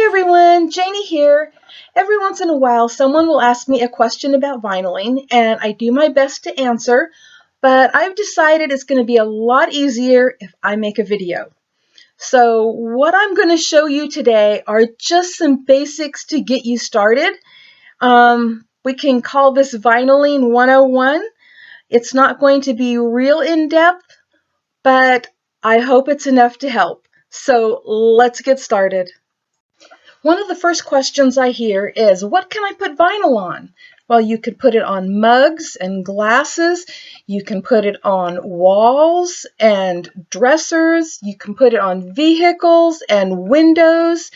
everyone, Janie here. Every once in a while, someone will ask me a question about vinyling, and I do my best to answer, but I've decided it's going to be a lot easier if I make a video. So what I'm going to show you today are just some basics to get you started. We can call this Vinyling 101. It's not going to be real in-depth, but I hope it's enough to help. So let's get started. One of the first questions I hear is, what can I put vinyl on? Well, you could put it on mugs and glasses. You can put it on walls and dressers. You can put it on vehicles and windows.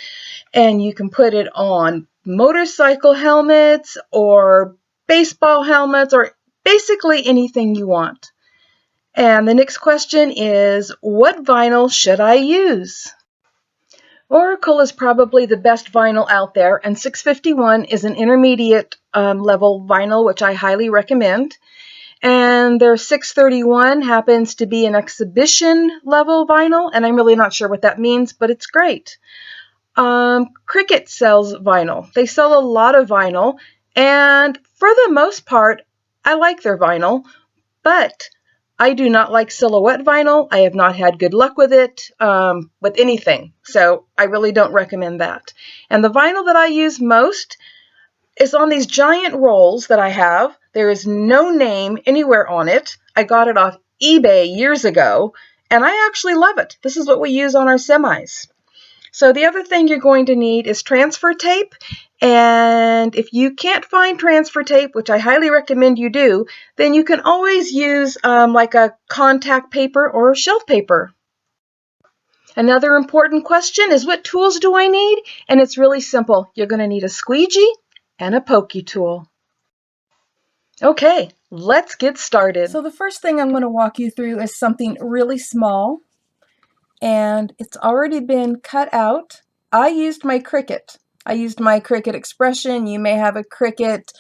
And you can put it on motorcycle helmets or baseball helmets or basically anything you want. And the next question is, what vinyl should I use? Oracle is probably the best vinyl out there, and 651 is an intermediate level vinyl, which I highly recommend. And their 631 happens to be an exhibition level vinyl, and I'm really not sure what that means, but it's great. Cricut sells vinyl. They sell a lot of vinyl, and for the most part, I like their vinyl, but I do not like silhouette vinyl. I have not had good luck with it, with anything. So I really don't recommend that. And the vinyl that I use most is on these giant rolls that I have. There is no name anywhere on it. I got it off eBay years ago, and I actually love it. This is what we use on our semis. So the other thing you're going to need is transfer tape. And if you can't find transfer tape, which I highly recommend you do, then you can always use like a contact paper or shelf paper. Another important question is, what tools do I need? And it's really simple. You're going to need a squeegee and a pokey tool. Okay, let's get started. So the first thing I'm going to walk you through is something really small, and it's already been cut out. I used my Cricut. I used my Cricut Expression. You may have a Cricut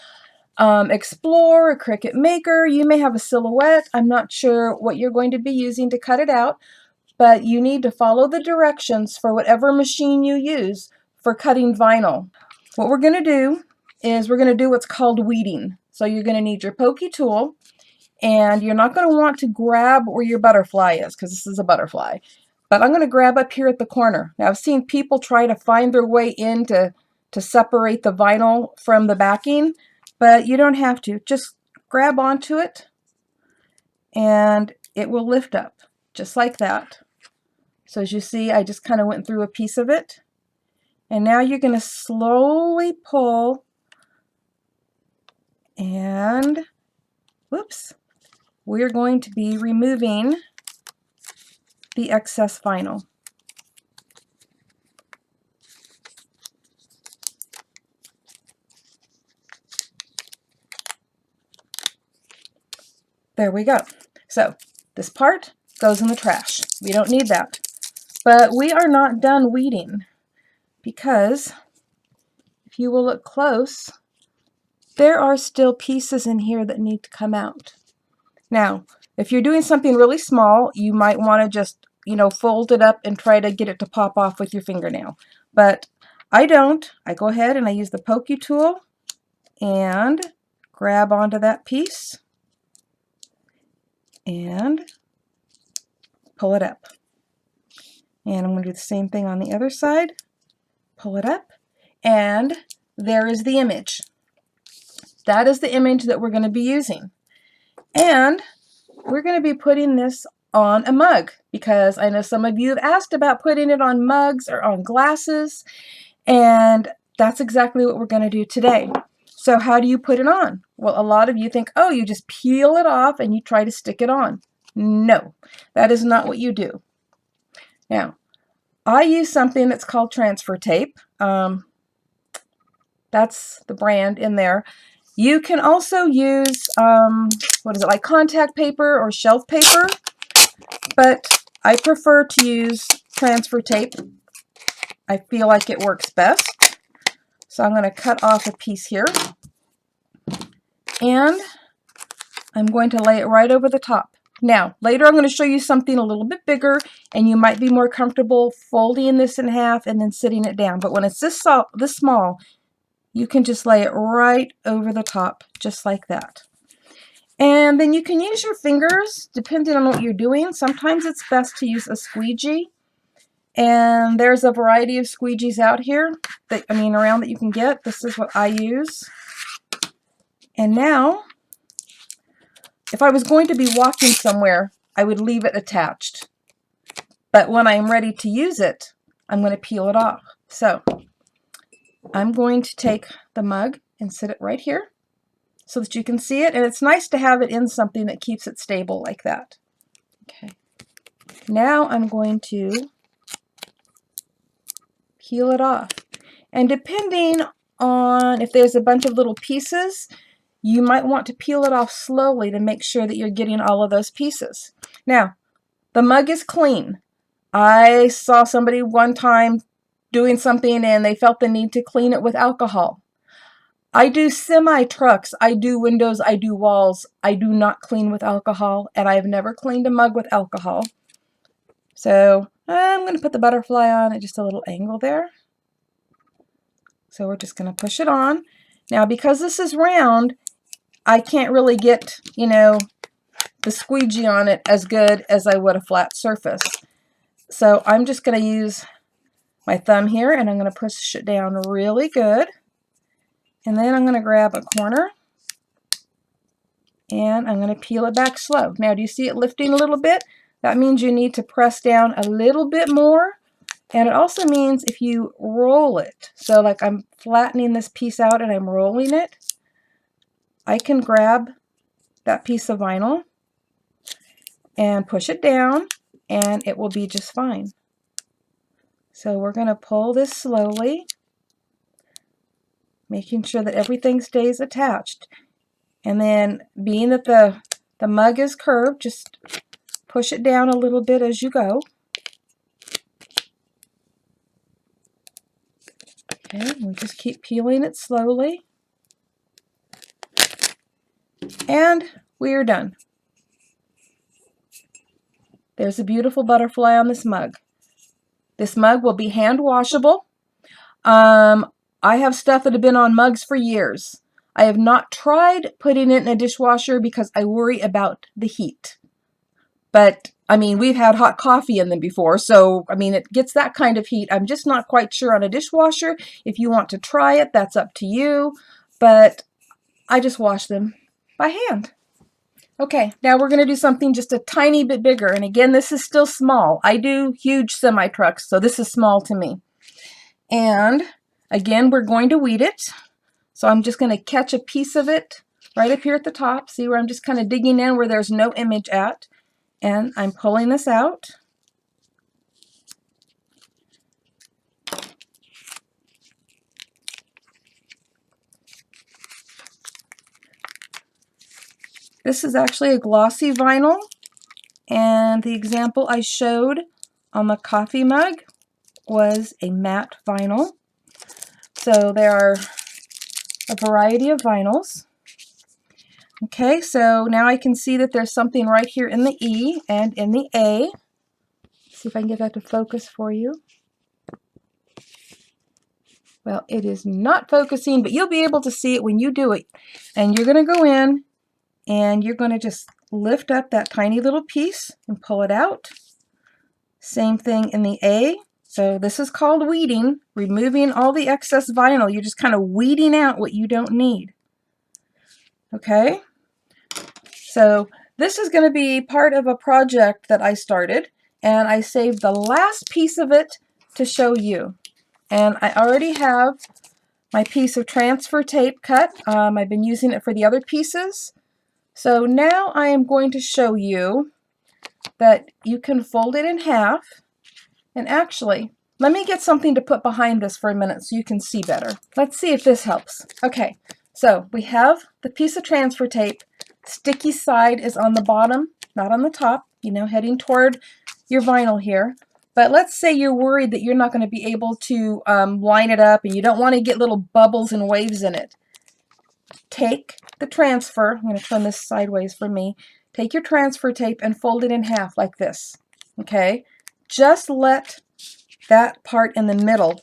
Explore, a Cricut Maker. You may have a Silhouette. I'm not sure what you're going to be using to cut it out, but you need to follow the directions for whatever machine you use for cutting vinyl. What we're going to do is we're going to do what's called weeding. So you're going to need your pokey tool, and you're not going to want to grab where your butterfly is, because this is a butterfly. But I'm going to grab up here at the corner. Now, I've seen people try to find their way in to separate the vinyl from the backing, but you don't have to. Just grab onto it, and it will lift up, just like that. So as you see, I just kind of went through a piece of it. And now you're going to slowly pull, and whoops, we're going to be removing the excess vinyl. There we go. So this part goes in the trash. We don't need that. But we are not done weeding, because if you will look close, there are still pieces in here that need to come out. Now, if you're doing something really small, you might want to just, fold it up and try to get it to pop off with your fingernail. But I don't. I go ahead and I use the pokey tool and grab onto that piece and pull it up. And I'm going to do the same thing on the other side. Pull it up, and there is the image. That is the image that we're going to be using. And we're going to be putting this on a mug, because I know some of you have asked about putting it on mugs or on glasses, and that's exactly what we're going to do today. So how do you put it on? Well, a lot of you think, oh, you just peel it off and you try to stick it on. No, that is not what you do. Now, I use something that's called transfer tape. That's the brand in there. You can also use, like contact paper or shelf paper, but I prefer to use transfer tape. I feel like it works best. So I'm going to cut off a piece here, and I'm going to lay it right over the top. Now, later I'm going to show you something a little bit bigger, and you might be more comfortable folding this in half and then sitting it down. But when it's this small, you can just lay it right over the top, just like that. And then you can use your fingers, depending on what you're doing. Sometimes it's best to use a squeegee. And there's a variety of squeegees out here, around that you can get. This is what I use. And now, if I was going to be walking somewhere, I would leave it attached. But when I'm ready to use it, I'm going to peel it off. So I'm going to take the mug and sit it right here so that you can see it. And it's nice to have it in something that keeps it stable like that. Okay. Now I'm going to peel it off. And depending on if there's a bunch of little pieces, you might want to peel it off slowly to make sure that you're getting all of those pieces. Now, the mug is clean. I saw somebody one time doing something and they felt the need to clean it with alcohol. I do semi-trucks, I do windows, I do walls. I do not clean with alcohol, and I've never cleaned a mug with alcohol. So I'm going to put the butterfly on at just a little angle there. So we're just going to push it on. Now, because this is round, I can't really get, the squeegee on it as good as I would a flat surface. So I'm just going to use my thumb here, and I'm going to push it down really good. And then I'm going to grab a corner, and I'm going to peel it back slow. Now, do you see it lifting a little bit? That means you need to press down a little bit more. And it also means if you roll it, so like I'm flattening this piece out and I'm rolling it, I can grab that piece of vinyl and push it down, and it will be just fine. So we're going to pull this slowly, making sure that everything stays attached. And then, being that the mug is curved, just push it down a little bit as you go. Okay, we just keep peeling it slowly. And we are done. There's a beautiful butterfly on this mug. This mug will be hand washable. I have stuff that have been on mugs for years. I have not tried putting it in a dishwasher because I worry about the heat. But, we've had hot coffee in them before, so, it gets that kind of heat. I'm just not quite sure on a dishwasher. If you want to try it, that's up to you. But I just wash them by hand. Okay, now we're going to do something just a tiny bit bigger. And again, this is still small. I do huge semi-trucks, so this is small to me. And again, we're going to weed it. So I'm just going to catch a piece of it right up here at the top. See where I'm just kind of digging in where there's no image at. And I'm pulling this out. This is actually a glossy vinyl, and the example I showed on the coffee mug was a matte vinyl. So there are a variety of vinyls. Okay, so now I can see that there's something right here in the E and in the A. See if I can get that to focus for you. Well, it is not focusing, but you'll be able to see it when you do it. And you're going to go in and you're going to just lift up that tiny little piece and pull it out. Same thing in the A. So this is called weeding, removing all the excess vinyl. You're just kind of weeding out what you don't need. Okay? So this is going to be part of a project that I started, and I saved the last piece of it to show you. And I already have my piece of transfer tape cut. I've been using it for the other pieces. So now I am going to show you that you can fold it in half. And actually, let me get something to put behind this for a minute so you can see better. Let's see if this helps. Okay, so we have the piece of transfer tape. Sticky side is on the bottom, not on the top, heading toward your vinyl here. But let's say you're worried that you're not going to be able to line it up and you don't want to get little bubbles and waves in it. Take the transfer, I'm going to turn this sideways for me. take your transfer tape and fold it in half like this. Okay? Just let that part in the middle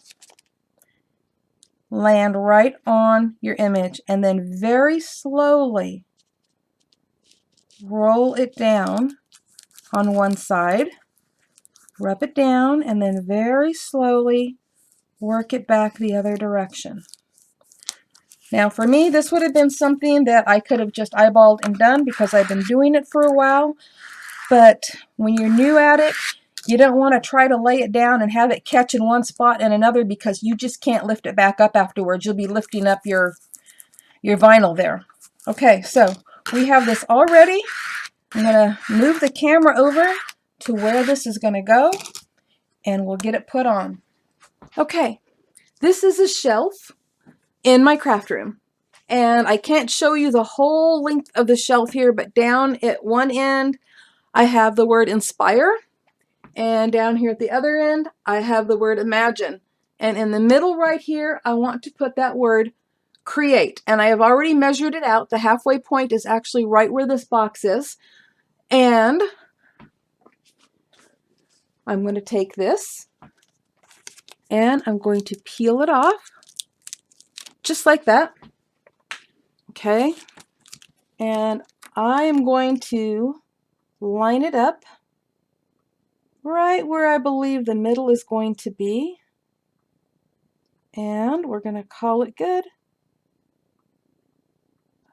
land right on your image, and then very slowly roll it down on one side, rub it down, and then very slowly work it back the other direction. Now for me, this would have been something that I could have just eyeballed and done because I've been doing it for a while, but when you're new at it, you don't want to try to lay it down and have it catch in one spot and another because you just can't lift it back up afterwards. You'll be lifting up your vinyl there. Okay, so we have this all ready. I'm going to move the camera over to where this is going to go, and we'll get it put on. Okay, this is a shelf in my craft room, and I can't show you the whole length of the shelf here, but down at one end I have the word inspire, and down here at the other end I have the word imagine, and in the middle right here I want to put that word create, and I have already measured it out. The halfway point is actually right where this box is, and I'm going to take this and I'm going to peel it off just like that. Okay, and I am going to line it up right where I believe the middle is going to be, and we're going to call it good.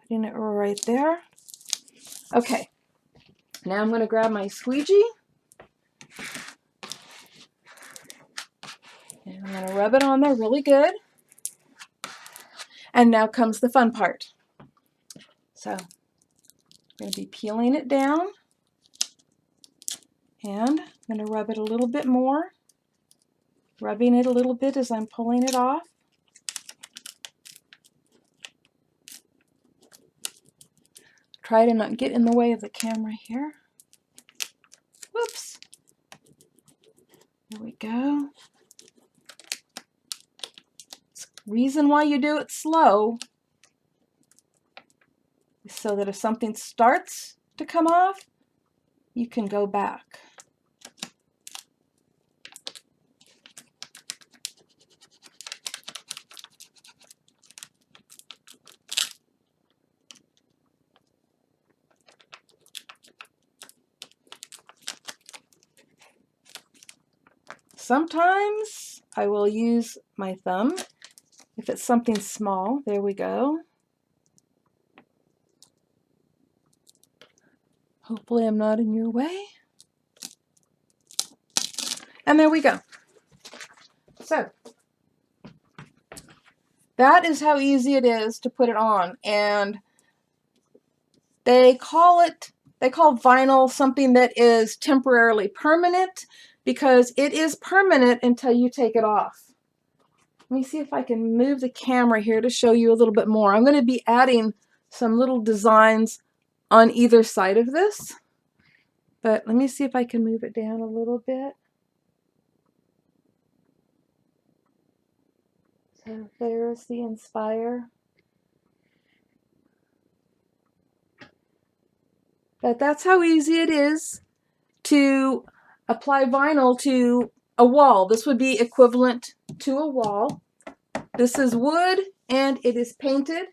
Putting it right there. Okay, now I'm going to grab my squeegee and I'm going to rub it on there really good. And now comes the fun part. So I'm going to be peeling it down, and I'm going to rub it a little bit more, rubbing it a little bit as I'm pulling it off. Try to not get in the way of the camera here. Whoops. There we go. Reason why you do it slow is so that if something starts to come off, you can go back. Sometimes I will use my thumb if it's something small. There we go. Hopefully I'm not in your way. And there we go. So that is how easy it is to put it on. And they call vinyl something that is temporarily permanent because it is permanent until you take it off. Let me see if I can move the camera here to show you a little bit more. I'm going to be adding some little designs on either side of this, but let me see if I can move it down a little bit. So there's the inspire. But that's how easy it is to apply vinyl to a wall. This would be equivalent to a wall. This is wood and it is painted.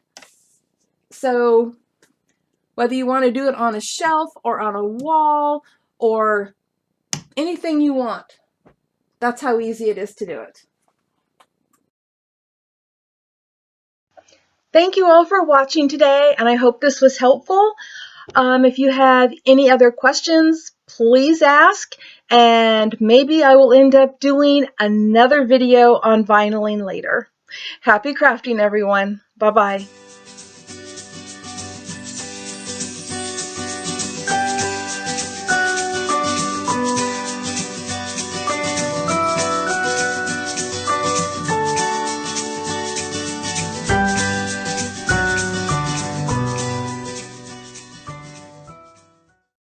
So whether you want to do it on a shelf or on a wall or anything you want, that's how easy it is to do it. Thank you all for watching today, and I hope this was helpful. If you have any other questions, please ask, and maybe I will end up doing another video on vinyling later. Happy crafting, everyone. Bye-bye.